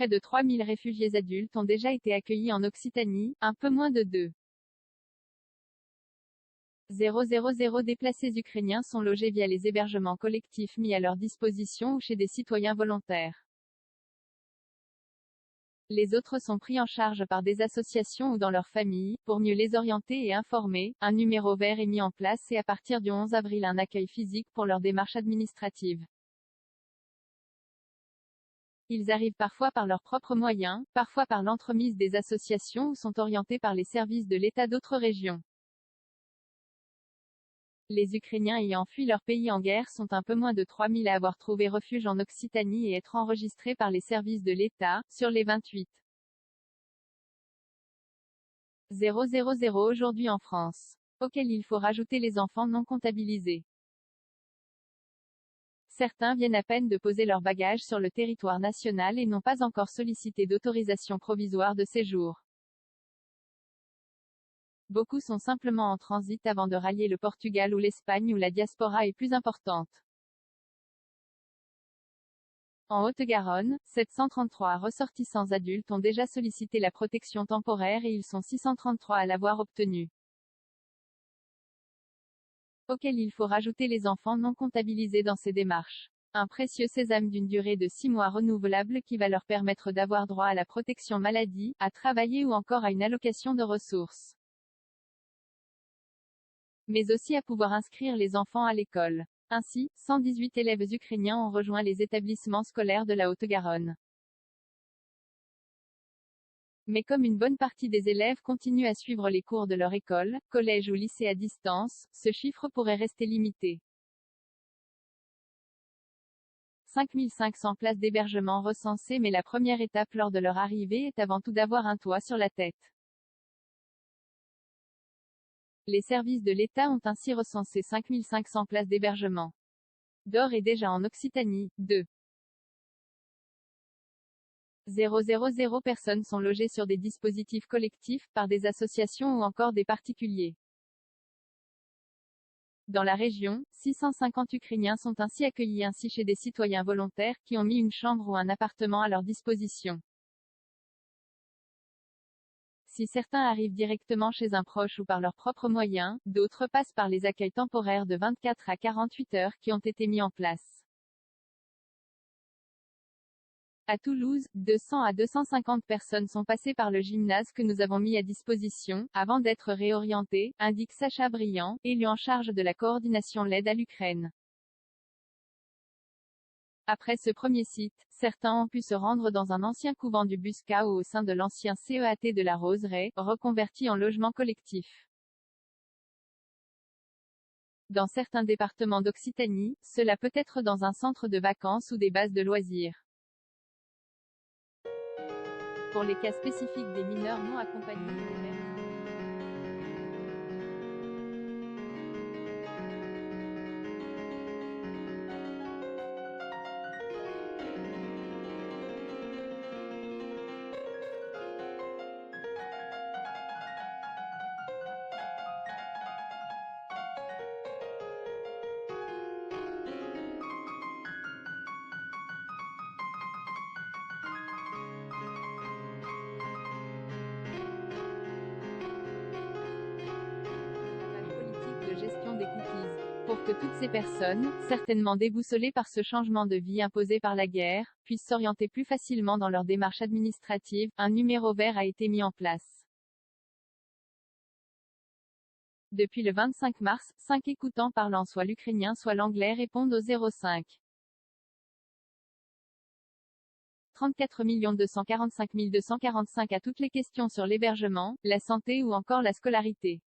Près de 3000 réfugiés adultes ont déjà été accueillis en Occitanie, un peu moins de 2,000 déplacés ukrainiens sont logés via les hébergements collectifs mis à leur disposition ou chez des citoyens volontaires. Les autres sont pris en charge par des associations ou dans leurs familles. Pour mieux les orienter et informer, un numéro vert est mis en place et à partir du 11 avril un accueil physique pour leurs démarches administratives. Ils arrivent parfois par leurs propres moyens, parfois par l'entremise des associations ou sont orientés par les services de l'État d'autres régions. Les Ukrainiens ayant fui leur pays en guerre sont un peu moins de 3000 à avoir trouvé refuge en Occitanie et être enregistrés par les services de l'État, sur les 28,000 aujourd'hui en France. Auxquels il faut rajouter les enfants non comptabilisés. Certains viennent à peine de poser leurs bagages sur le territoire national et n'ont pas encore sollicité d'autorisation provisoire de séjour. Beaucoup sont simplement en transit avant de rallier le Portugal ou l'Espagne où la diaspora est plus importante. En Haute-Garonne, 733 ressortissants adultes ont déjà sollicité la protection temporaire et ils sont 633 à l'avoir obtenue. Auxquels il faut rajouter les enfants non comptabilisés dans ces démarches. Un précieux sésame d'une durée de 6 mois renouvelable qui va leur permettre d'avoir droit à la protection maladie, à travailler ou encore à une allocation de ressources. Mais aussi à pouvoir inscrire les enfants à l'école. Ainsi, 118 élèves ukrainiens ont rejoint les établissements scolaires de la Haute-Garonne. Mais comme une bonne partie des élèves continuent à suivre les cours de leur école, collège ou lycée à distance, ce chiffre pourrait rester limité. 5500 places d'hébergement recensées, mais la première étape lors de leur arrivée est avant tout d'avoir un toit sur la tête. Les services de l'État ont ainsi recensé 5500 places d'hébergement. D'ores et déjà en Occitanie, 2,000 personnes sont logées sur des dispositifs collectifs, par des associations ou encore des particuliers. Dans la région, 650 Ukrainiens sont ainsi accueillis ainsi chez des citoyens volontaires, qui ont mis une chambre ou un appartement à leur disposition. Si certains arrivent directement chez un proche ou par leurs propres moyens, d'autres passent par les accueils temporaires de 24 à 48 heures qui ont été mis en place. À Toulouse, 200 à 250 personnes sont passées par le gymnase que nous avons mis à disposition, avant d'être réorientées, indique Sacha Briand, élu en charge de la coordination l'aide à l'Ukraine. Après ce premier site, certains ont pu se rendre dans un ancien couvent du Busca ou au sein de l'ancien CEAT de la Roseraie, reconverti en logement collectif. Dans certains départements d'Occitanie, cela peut être dans un centre de vacances ou des bases de loisirs. Pour les cas spécifiques des mineurs non accompagnés, de gestion des cookies. Pour que toutes ces personnes, certainement déboussolées par ce changement de vie imposé par la guerre, puissent s'orienter plus facilement dans leurs démarches administratives, un numéro vert a été mis en place. Depuis le 25 mars, 5 écoutants parlant soit l'ukrainien soit l'anglais répondent au 05. 34 245 245 à toutes les questions sur l'hébergement, la santé ou encore la scolarité.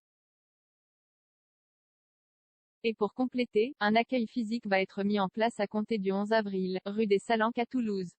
Et pour compléter, un accueil physique va être mis en place à compter du 11 avril, rue des Salanques à Toulouse.